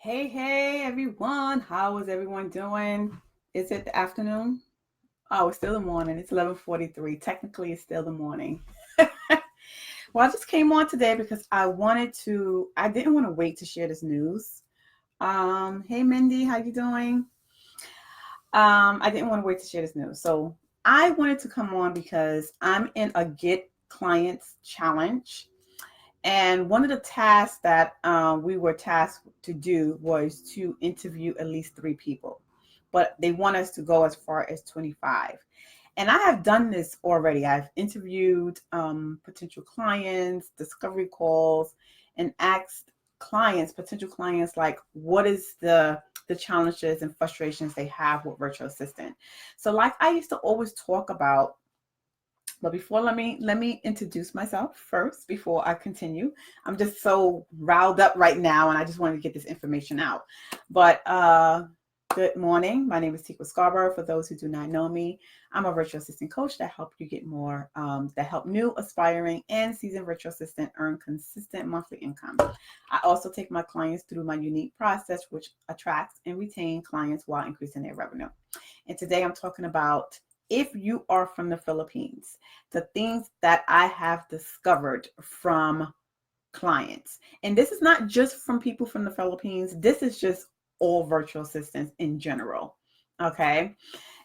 Hey, everyone. How is everyone doing? Is it the afternoon? Oh, it's still the morning. It's 11:43. Technically, it's still the morning. Well, I just came on today because I didn't want to wait to share this news. Hey, Mindy, how you doing? I didn't want to wait to share this news. So I wanted to come on because I'm in a Get Clients Challenge. And one of the tasks that we were tasked to do was to interview at least 3 people, but they want us to go as far as 25. And I have done this already. I've interviewed potential clients, discovery calls, and asked potential clients, like, what is the challenges and frustrations they have with virtual assistant. So, like I used to always talk about, but before, let me introduce myself first before I continue. I'm just so riled up right now, and I just wanted to get this information out. But good morning. My name is Teekwa Scarborough. For those who do not know me, I'm a virtual assistant coach that help you get more, that help new, aspiring, and seasoned virtual assistant earn consistent monthly income. I also take my clients through my unique process, which attracts and retain clients while increasing their revenue. And today I'm talking about, if you are from the Philippines, the things that I have discovered from clients. And this is not just from people from the Philippines, this is just all virtual assistants in general. Okay.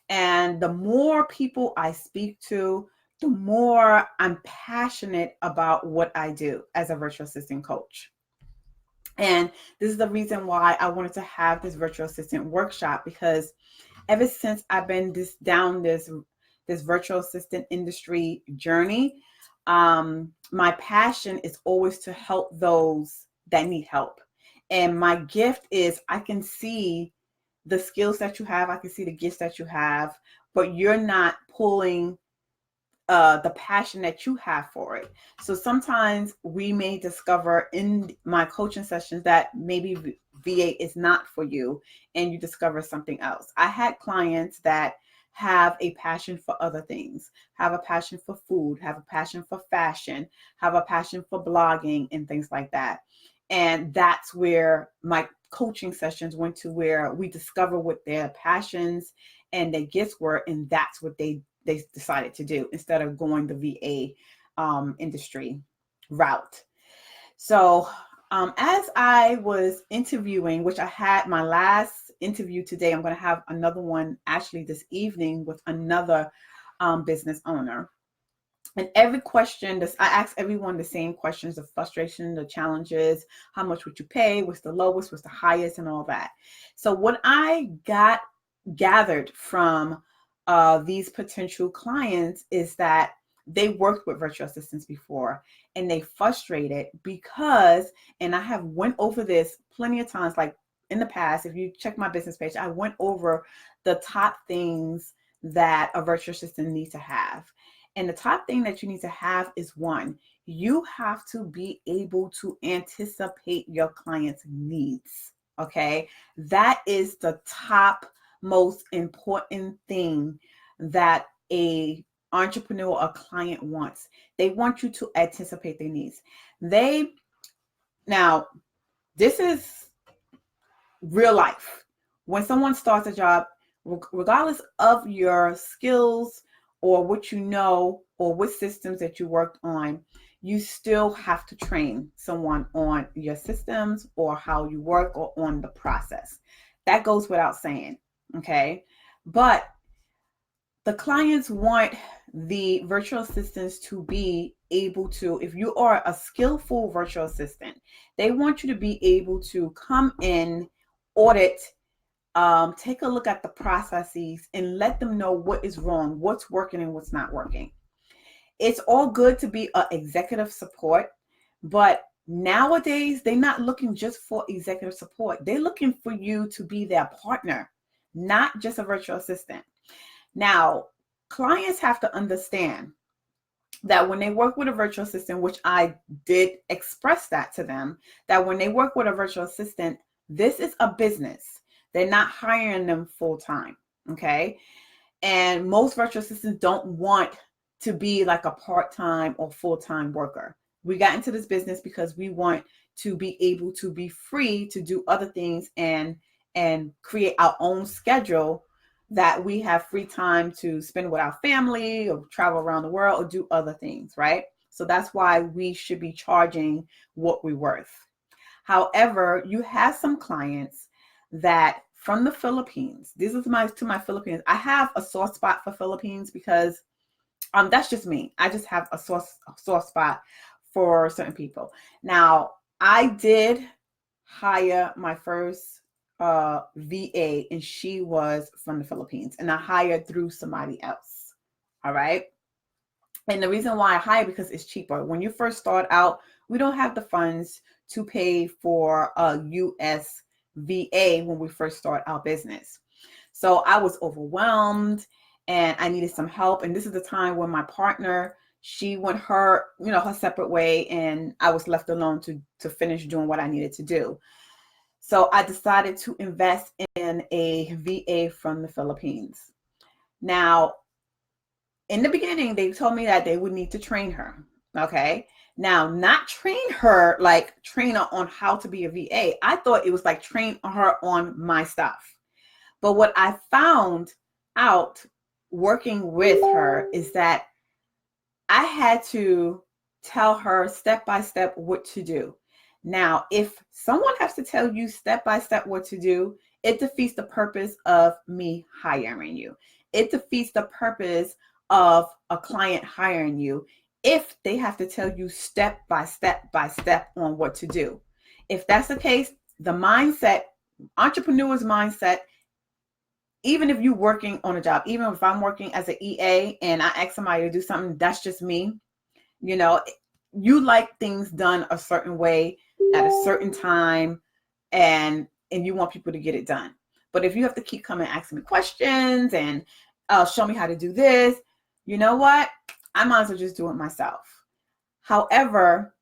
And the more people I speak to, the more I'm passionate about what I do as a virtual assistant coach. And this is the reason why I wanted to have this virtual assistant workshop, because ever since I've been this virtual assistant industry journey, my passion is always to help those that need help. And my gift is, I can see the skills that you have, I can see the gifts that you have, but you're not pulling the passion that you have for it. So sometimes we may discover in my coaching sessions that maybe VA is not for you, and you discover something else. I had clients that have a passion for other things, have a passion for food, have a passion for fashion, have a passion for blogging and things like that. And that's where my coaching sessions went to, where we discover what their passions and their gifts were, and that's what they decided to do instead of going the VA industry route. So as I was interviewing, which I had my last interview today, I'm going to have another one actually this evening with another business owner. And every question, I ask everyone the same questions: the frustration, the challenges, how much would you pay, what's the lowest, what's the highest, and all that. So what I gathered from these potential clients is that they worked with virtual assistants before, and they frustrated because, and I have went over this plenty of times, like in the past, if you check my business page, I went over the top things that a virtual assistant needs to have. And the top thing that you need to have is, one, you have to be able to anticipate your client's needs. Okay. That is the top most important thing that a entrepreneur or client wants. They want you to anticipate their needs. Now, this is real life. When someone starts a job, regardless of your skills or what you know or what systems that you worked on, you still have to train someone on your systems or how you work or on the process. That goes without saying. Okay. But the clients want the virtual assistants to be able to, if you are a skillful virtual assistant, they want you to be able to come in, audit, take a look at the processes, and let them know what is wrong, what's working, and what's not working. It's all good to be an executive support, but nowadays they're not looking just for executive support. They're looking for you to be their partner, not just a virtual assistant. Now, clients have to understand that when they work with a virtual assistant, which I did express that to them, that when they work with a virtual assistant, this is a business. They're not hiring them full time. Okay. And most virtual assistants don't want to be like a part time or full time worker. We got into this business because we want to be able to be free to do other things and create our own schedule, that we have free time to spend with our family or travel around the world or do other things, right? So that's why we should be charging what we're worth. However, you have some clients that from the Philippines, this is to my Philippines. I have a soft spot for Philippines because that's just me. I just have a soft spot for certain people. Now, I did hire my first VA, and she was from the Philippines, and I hired through somebody else. All right. And the reason why I hire, because it's cheaper. When you first start out, we don't have the funds to pay for a US VA when we first start our business. So I was overwhelmed and I needed some help. And this is the time when my partner, she went her separate way, and I was left alone to finish doing what I needed to do. So I decided to invest in a VA from the Philippines. Now, in the beginning, they told me that they would need to train her. Okay. Now, not train her like train her on how to be a VA. I thought it was like train her on my stuff. But what I found out working with her is that I had to tell her step by step what to do. Now, if someone has to tell you step by step what to do, it defeats the purpose of me hiring you. It defeats the purpose of a client hiring you if they have to tell you step by step on what to do. If that's the case, the mindset, entrepreneur's mindset, even if you're working on a job, even if I'm working as an EA and I ask somebody to do something, that's just me. You like things done a certain way at a certain time, and you want people to get it done. But if you have to keep coming asking me questions and show me how to do this, you know what? I might as well just do it myself. However,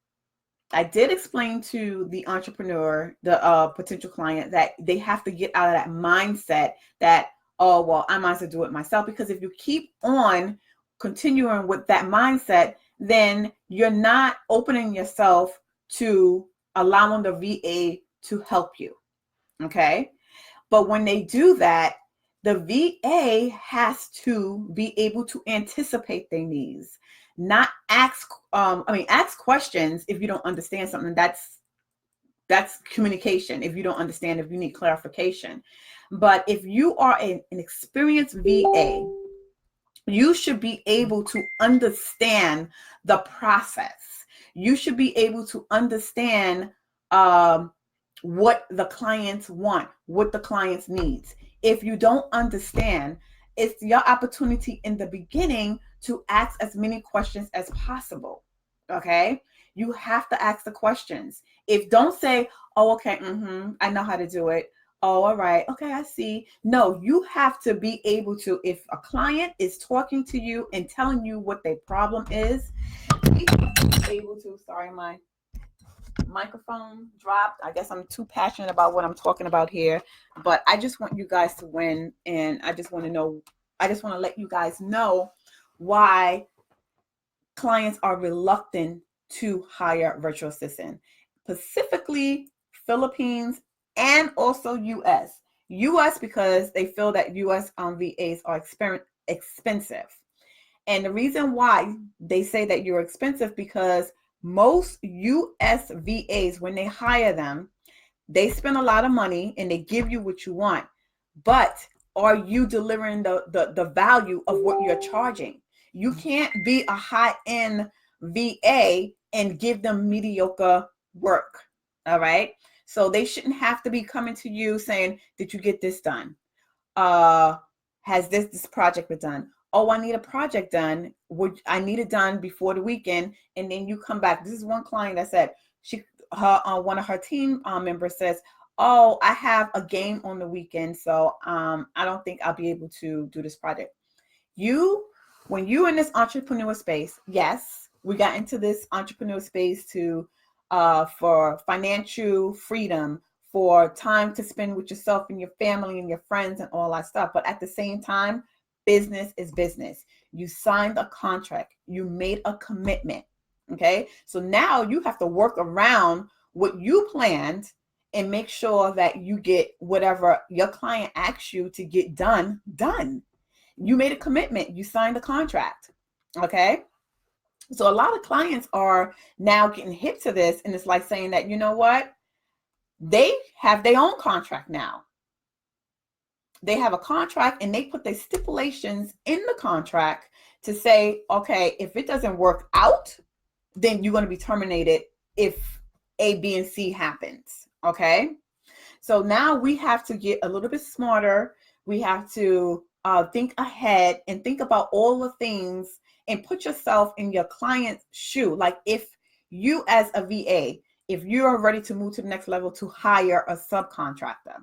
I did explain to the entrepreneur, the potential client, that they have to get out of that mindset that, oh, well, I might as well do it myself. Because if you keep on continuing with that mindset, then you're not opening yourself to allowing the VA to help you. Okay. But when they do that, the VA has to be able to anticipate their needs, not ask questions if you don't understand something. That's communication. If you don't understand, if you need clarification. But if you are an experienced VA, you should be able to understand the process. You should be able to understand what the clients want, what the clients needs. If you don't understand, it's your opportunity in the beginning to ask as many questions as possible. Okay? You have to ask the questions. If don't say, oh, okay, I know how to do it. Oh, all right. Okay, I see. No, you have to be able to, if a client is talking to you and telling you what their problem is, be able to, sorry, my microphone dropped. I guess I'm too passionate about what I'm talking about here, but I just want you guys to win. And I just want to let you guys know why clients are reluctant to hire virtual assistant, specifically Philippines and also US. US because they feel that US VAs are expensive. And the reason why they say that you're expensive, because most US VAs, when they hire them, they spend a lot of money and they give you what you want. But are you delivering the value of what you're charging? You can't be a high-end VA and give them mediocre work. All right. So they shouldn't have to be coming to you saying, did you get this done? Has this project been done? Oh, I need a project done. I need it done before the weekend. And then you come back. This is one client that said one of her team members says, oh, I have a game on the weekend, so I don't think I'll be able to do this project. When you're in this entrepreneur space, yes, we got into this entrepreneur space for financial freedom, for time to spend with yourself and your family and your friends and all that stuff. But at the same time, business is business. You signed a contract. You made a commitment. Okay. So now you have to work around what you planned and make sure that you get whatever your client asks you to get done. You made a commitment. You signed a contract. Okay. So a lot of clients are now getting hip to this, and it's like saying that, you know what? They have their own contract now. They have a contract and they put their stipulations in the contract to say, okay, if it doesn't work out, then you're going to be terminated if A, B, and C happens. Okay. So now we have to get a little bit smarter. We have to think ahead and think about all the things and put yourself in your client's shoe. Like if you as a VA, if you are ready to move to the next level to hire a subcontractor,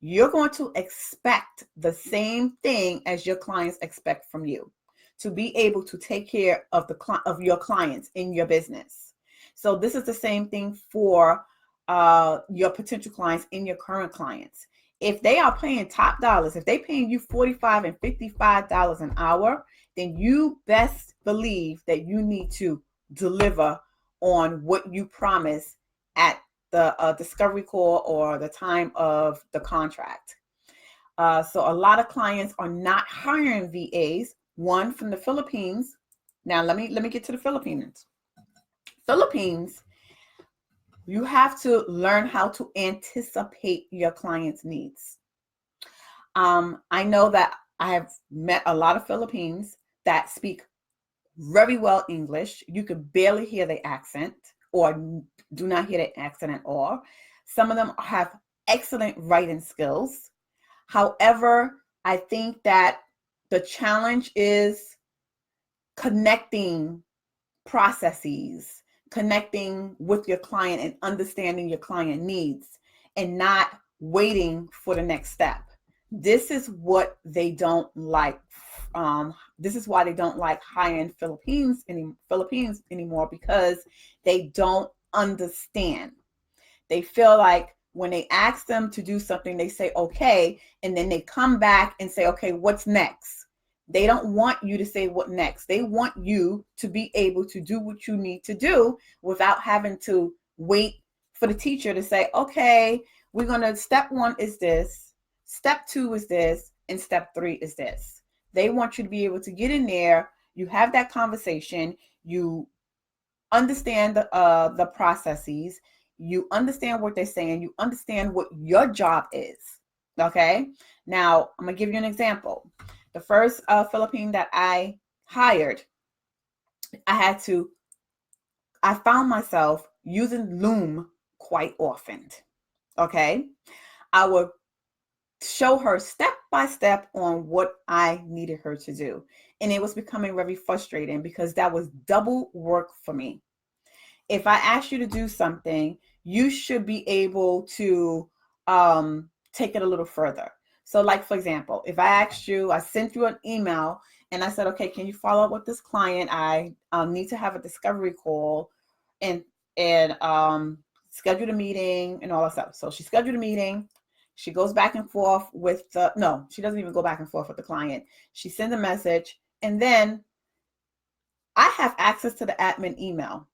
you're going to expect the same thing as your clients expect from you, to be able to take care of your clients in your business. So this is the same thing for your potential clients and your current clients. If they are paying top dollars, if they're paying you $45 and $55 an hour, then you best believe that you need to deliver on what you promise at the discovery call or the time of the contract. So a lot of clients are not hiring VAs. One from the Philippines. Now let me get to the Philippines. Philippines, you have to learn how to anticipate your client's needs. I know that I have met a lot of Philippines that speak very well English. You could barely hear the accent or do not hear the accent at all. Some of them have excellent writing skills. However, I think that the challenge is connecting processes, connecting with your client and understanding your client needs and not waiting for the next step. This is what they don't like. This is why they don't like hiring Philippines anymore, because they don't understand. They feel like when they ask them to do something, they say, okay, and then they come back and say, okay, what's next? They don't want you to say what next. They want you to be able to do what you need to do without having to wait for the teacher to say, okay, we're going to, step 1 is this, step 2 is this, and step 3 is this. They want you to be able to get in there. You have that conversation. You understand the processes. You understand what they're saying. You understand what your job is. Okay. Now I'm going to give you an example. The first Philippine that I hired, I found myself using Loom quite often. Okay. I would show her step by step on what I needed her to do. And it was becoming very frustrating because that was double work for me. If I ask you to do something, you should be able to take it a little further. So like, for example, if I sent you an email and I said, okay, can you follow up with this client? I need to have a discovery call and schedule a meeting and all that stuff. So she scheduled a meeting. She goes back and forth with she doesn't even go back and forth with the client. She sends a message, and then I have access to the admin email,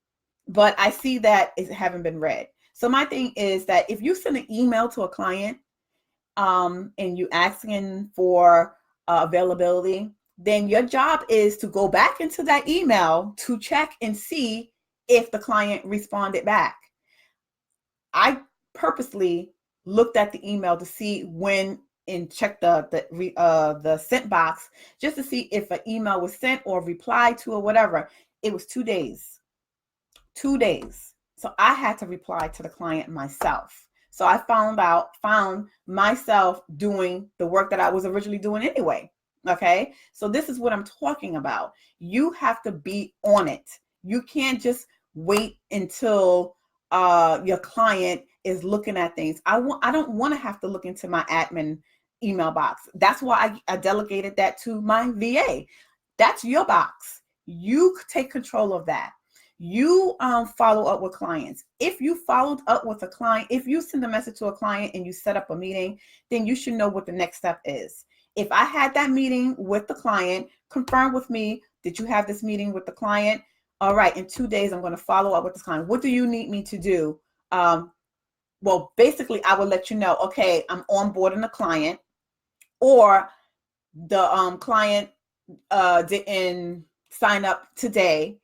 but I see that it haven't been read. So my thing is that if you send an email to a client and you asking for availability, then your job is to go back into that email to check and see if the client responded back. I purposely looked at the email to see when and check the sent box just to see if an email was sent or replied to or whatever. It was 2 days. 2 days. So I had to reply to the client myself. So I found myself doing the work that I was originally doing anyway. Okay. So this is what I'm talking about. You have to be on it. You can't just wait until your client is looking at things. I don't want to have to look into my admin email box. That's why I delegated that to my VA. That's your box. You take control of that. You follow up with clients. If you followed up with a client, if you send a message to a client and you set up a meeting, then you should know what the next step is. If I had that meeting with the client, confirm with me, did you have this meeting with the client? All right, in 2 days, I'm going to follow up with this client. What do you need me to do well, basically I would let you know, okay, I'm onboarding a client, or the client didn't sign up today.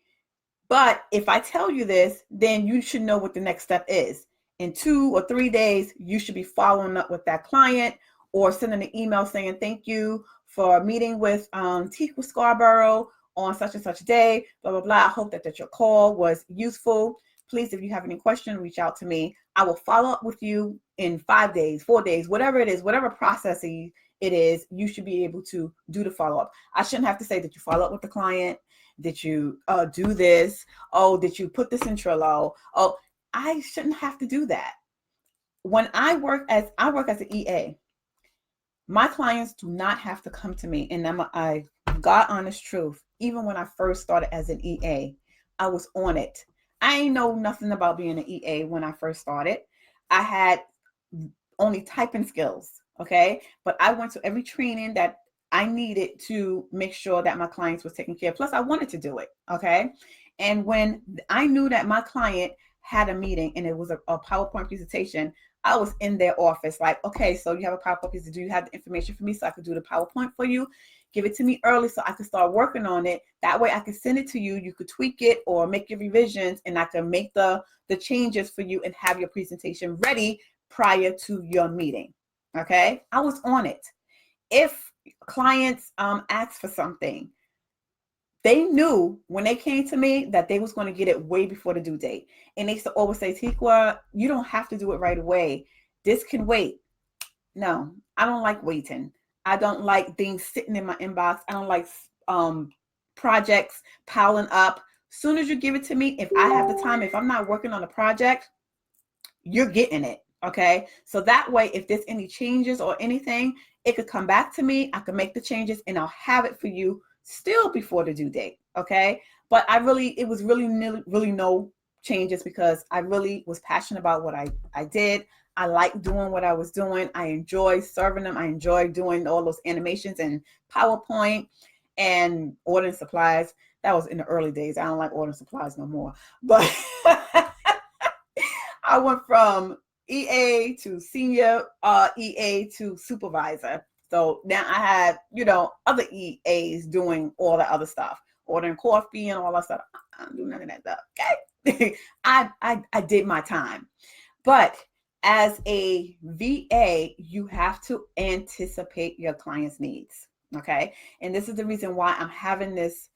But if I tell you this, then you should know what the next step is. In 2 or 3 days, you should be following up with that client or sending an email saying, thank you for meeting with Teekwa Scarborough on such and such day, blah, blah, blah. I hope that your call was useful. Please, if you have any questions, reach out to me. I will follow up with you in 5 days, 4 days, whatever it is, whatever process it is, you should be able to do the follow-up. I shouldn't have to say that you follow up with the client. Did you do this? Oh, did you put this in Trello? Oh, I shouldn't have to do that. When I work as an EA, my clients do not have to come to me. And I got honest truth. Even when I first started as an EA, I was on it. I ain't know nothing about being an EA when I first started. I had only typing skills, okay? But I went to every training that I needed to make sure that my clients was taken care of. Plus, I wanted to do it, okay? And when I knew that my client had a meeting and it was a PowerPoint presentation, I was in their office like, okay, so you have a PowerPoint presentation. Do you have the information for me so I could do the PowerPoint for you? Give it to me early so I could start working on it. That way I could send it to you. You could tweak it or make your revisions, and I can make the changes for you and have your presentation ready prior to your meeting, okay? I was on it. If clients asked for something, they knew when they came to me that they was going to get it way before the due date. And they used to always say, Teekwa, you don't have to do it right away. This can wait. No, I don't like waiting. I don't like things sitting in my inbox. I don't like projects piling up. Soon as you give it to me, if I have the time, if I'm not working on a project, you're getting it. Okay. So that way, if there's any changes or anything, it could come back to me. I can make the changes and I'll have it for you still before the due date. Okay. But it was really no changes because I really was passionate about what I did. I liked doing what I was doing. I enjoy serving them. I enjoy doing all those animations and PowerPoint and ordering supplies. That was in the early days. I don't like ordering supplies no more. But I went from EA to senior EA to supervisor. So now I have, other EAs doing all the other stuff, ordering coffee and all that stuff. I don't do none of that stuff. Okay. I did my time. But as a VA, you have to anticipate your client's needs. Okay. And this is the reason why I'm having this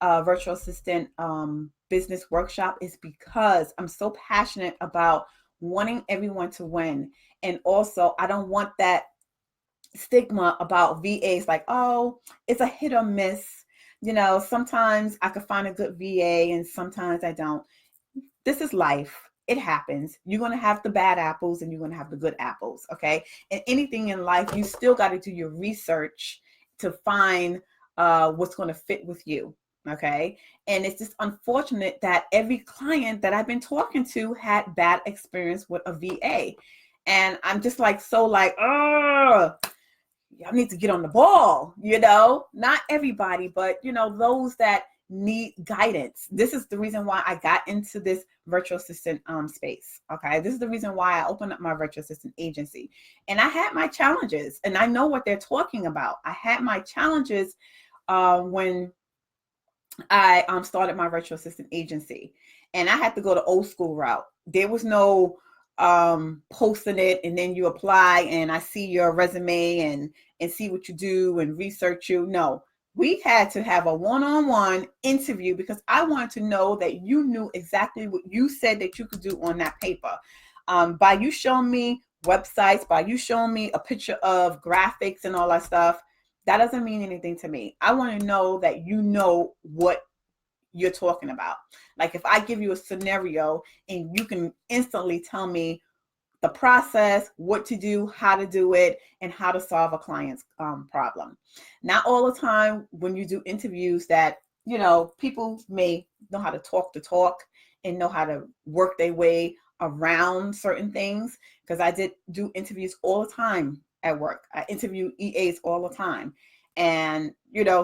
virtual assistant business workshop, is because I'm so passionate about wanting everyone to win. And also, I don't want that stigma about VAs like, oh, it's a hit or miss. Sometimes I could find a good VA and sometimes I don't. This is life. It happens. You're going to have the bad apples and you're going to have the good apples. Okay. And anything in life, you still got to do your research to find what's going to fit with you. Okay. And it's just unfortunate that every client that I've been talking to had bad experience with a VA. And I'm just oh, y'all need to get on the ball, not everybody, but those that need guidance. This is the reason why I got into this virtual assistant space. Okay. This is the reason why I opened up my virtual assistant agency. And I had my challenges and I know what they're talking about. I had my challenges when I started my virtual assistant agency, and I had to go the old school route. There was no posting it and then you apply and I see your resume and see what you do and research you. No, we had to have a one-on-one interview because I wanted to know that you knew exactly what you said that you could do on that paper. By you showing me websites, by you showing me a picture of graphics and all that stuff, that doesn't mean anything to me. I want to know that you know what you're talking about. Like if I give you a scenario and you can instantly tell me the process, what to do, how to do it, and how to solve a client's problem. Not all the time when you do interviews that, people may know how to talk the talk and know how to work their way around certain things. Because I did do interviews all the time at work. I interview EAs all the time. And,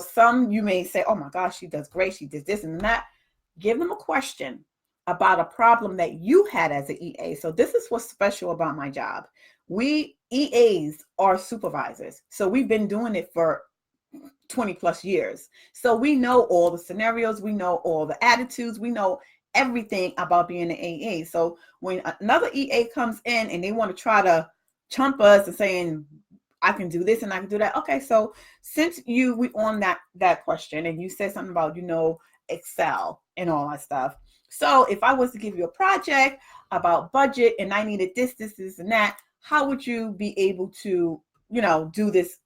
some you may say, oh my gosh, she does great. She did this and that. Give them a question. about a problem that you had as an EA. So this is what's special about my job. We EAs are supervisors. So we've been doing it for 20 plus years. So we know all the scenarios, we know all the attitudes, we know everything about being an AA. So when another EA comes in and they want to try to chump us and saying, I can do this and I can do that. Okay, so since we on that question and you said something about, Excel and all that stuff. So if I was to give you a project about budget and I needed this, and that, how would you be able to, do this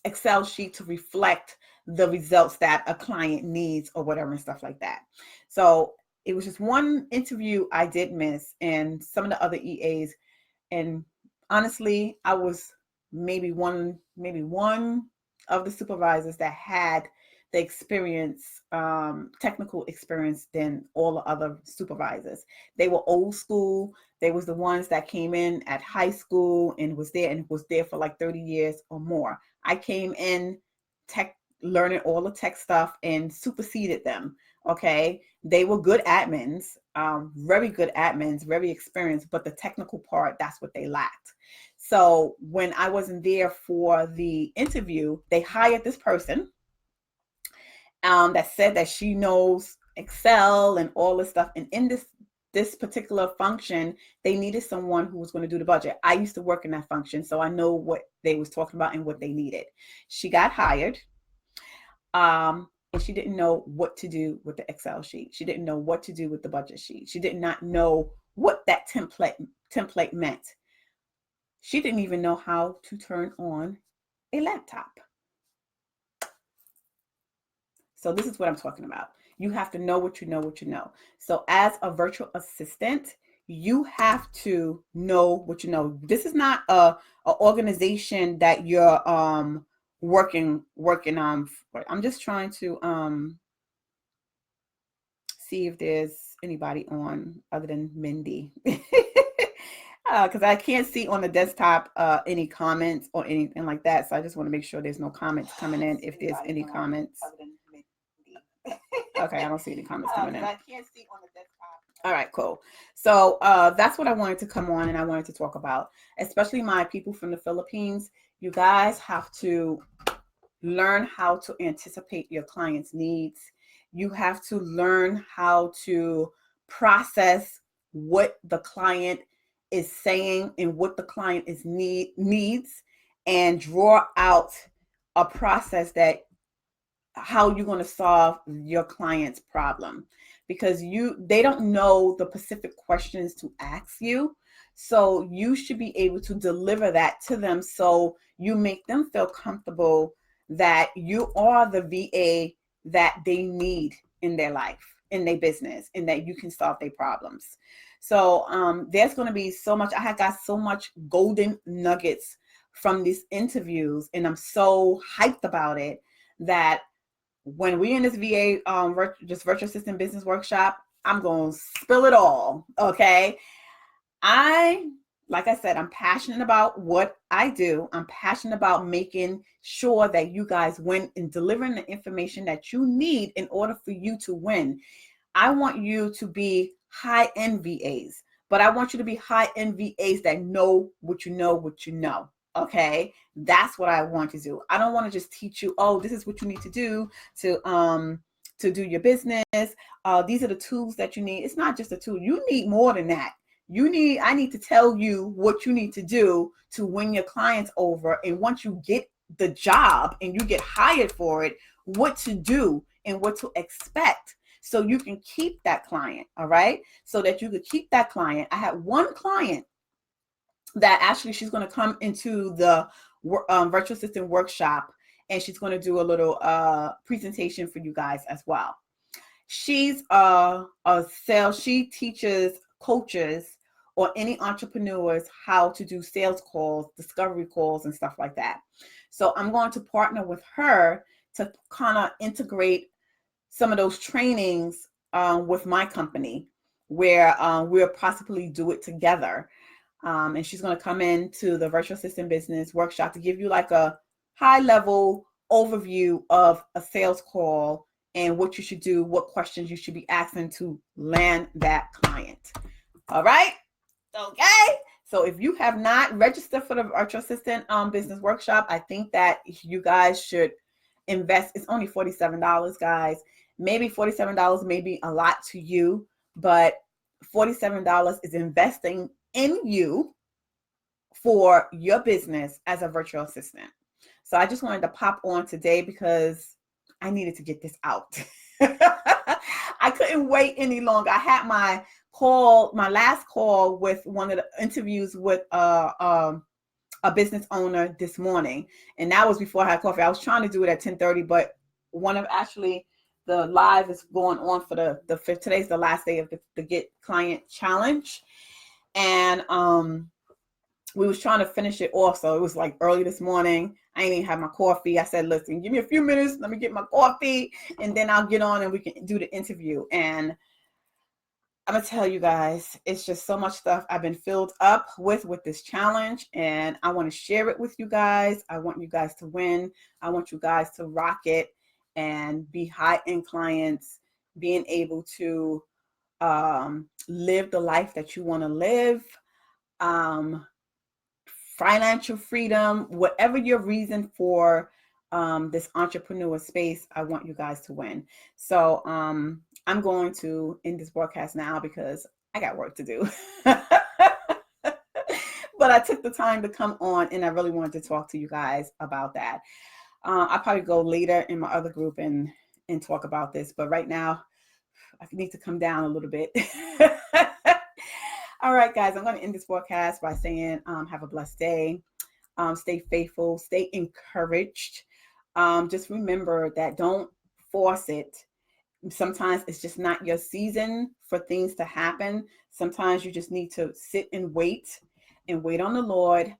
Excel sheet to reflect the results that a client needs or whatever and stuff like that? So it was just one interview I did miss, and some of the other EAs, and honestly, I was maybe one of the supervisors that had the experience, technical experience, than all the other supervisors. They were old school. They was the ones that came in at high school and was there for like 30 years or more. I came in learning all the tech stuff and superseded them. Okay. They were good admins, very good admins, very experienced, but the technical part, that's what they lacked. So when I wasn't there for the interview, they hired this person that said that she knows Excel and all this stuff. And in this particular function, they needed someone who was going to do the budget. I used to work in that function, so I know what they was talking about and what they needed. She got hired. And she didn't know what to do with the Excel sheet. She didn't know what to do with the budget sheet. She did not know what that template meant. She didn't even know how to turn on a laptop. So this is what I'm talking about. You have to know what you know. So as a virtual assistant, you have to know what you know. This is not a organization that you're working on. I'm just trying to see if there's anybody on other than Mindy. Because I can't see on the desktop any comments or anything like that. So I just want to make sure there's no comments coming in if there's any comments. Okay, I don't see any comments coming in. I can't see on the desktop. All right, cool. So that's what I wanted to come on and I wanted to talk about, especially my people from the Philippines. You guys have to learn how to anticipate your client's needs. You have to learn how to process what the client is saying and what the client needs, and draw out a process that how you're going to solve your client's problem, because they don't know the specific questions to ask you. So you should be able to deliver that to them so you make them feel comfortable that you are the VA that they need in their life, in their business, and that you can solve their problems. So there's going to be so much. I have got so much golden nuggets from these interviews, and I'm so hyped about it that when we in this VA, just virtual assistant business workshop, I'm going to spill it all. Okay. Like I said, I'm passionate about what I do. I'm passionate about making sure that you guys win and delivering the information that you need in order for you to win. I want you to be high-end VAs, but I want you to be high-end VAs that know what you know. Okay, that's what I want to do. I don't want to just teach you, oh, this is what you need to do to do your business. These are the tools that you need. It's not just a tool. You need more than that. I need to tell you what you need to do to win your clients over. And once you get the job and you get hired for it, what to do and what to expect so you can keep that client. All right. So that you could keep that client. I had one client that actually she's going to come into the virtual assistant workshop, and she's going to do a little presentation for you guys as well. She's she teaches coaches or any entrepreneurs how to do sales calls, discovery calls, and stuff like that. So I'm going to partner with her to kind of integrate some of those trainings with my company, where we'll possibly do it together. And she's going to come into the virtual assistant business workshop to give you like a high level overview of a sales call and what you should do, what questions you should be asking to land that client. All right? Okay. So if you have not registered for the virtual assistant business workshop, I think that you guys should invest. It's only $47, guys. Maybe $47 may be a lot to you, but $47 is investing in you for your business as a virtual assistant. So I just wanted to pop on today because I needed to get this out. I couldn't wait any longer. I had my last call with one of the interviews with a business owner this morning, and that was before I had coffee. I was trying to do it at 10:30, but the live is going on for today's the last day of the Get Client Challenge, and we was trying to finish it off. So it was like early this morning. I ain't even had my coffee. I said, listen, give me a few minutes. Let me get my coffee, and then I'll get on and we can do the interview. And I'm going to tell you guys, it's just so much stuff I've been filled up with this challenge, and I want to share it with you guys. I want you guys to win. I want you guys to rock it and be high-end clients, being able to live the life that you want to live, financial freedom, whatever your reason for this entrepreneur space, I want you guys to win. So I'm going to end this broadcast now because I got work to do. But I took the time to come on, and I really wanted to talk to you guys about that. I'll probably go later in my other group and talk about this, but right now I need to come down a little bit. All right, guys, I'm going to end this broadcast by saying have a blessed day. Stay faithful, stay encouraged. Just remember that don't force it. Sometimes it's just not your season for things to happen. Sometimes you just need to sit and wait on the Lord,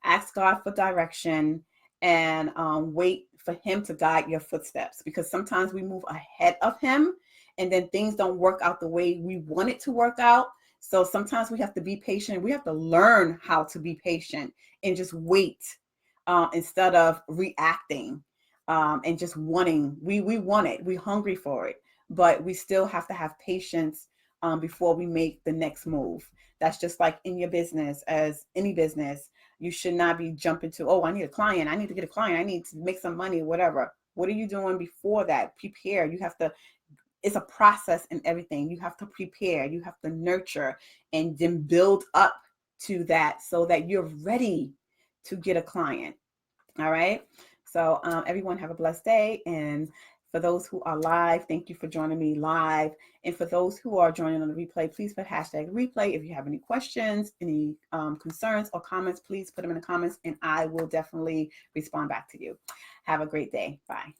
ask God for direction, and wait for him to guide your footsteps, because sometimes we move ahead of him and then things don't work out the way we want it to work out. So sometimes we have to be patient. We have to learn how to be patient and just wait instead of reacting and just wanting. We want it. We're hungry for it, but we still have to have patience before we make the next move. That's just like in your business, as any business. You should not be jumping to, oh, I need a client. I need to get a client. I need to make some money, whatever. What are you doing before that? Prepare. You have to. It's a process in everything. You have to prepare, you have to nurture, and then build up to that so that you're ready to get a client. All right. So everyone have a blessed day. And for those who are live, thank you for joining me live. And for those who are joining on the replay, please put hashtag replay. If you have any questions, any concerns or comments, please put them in the comments and I will definitely respond back to you. Have a great day. Bye.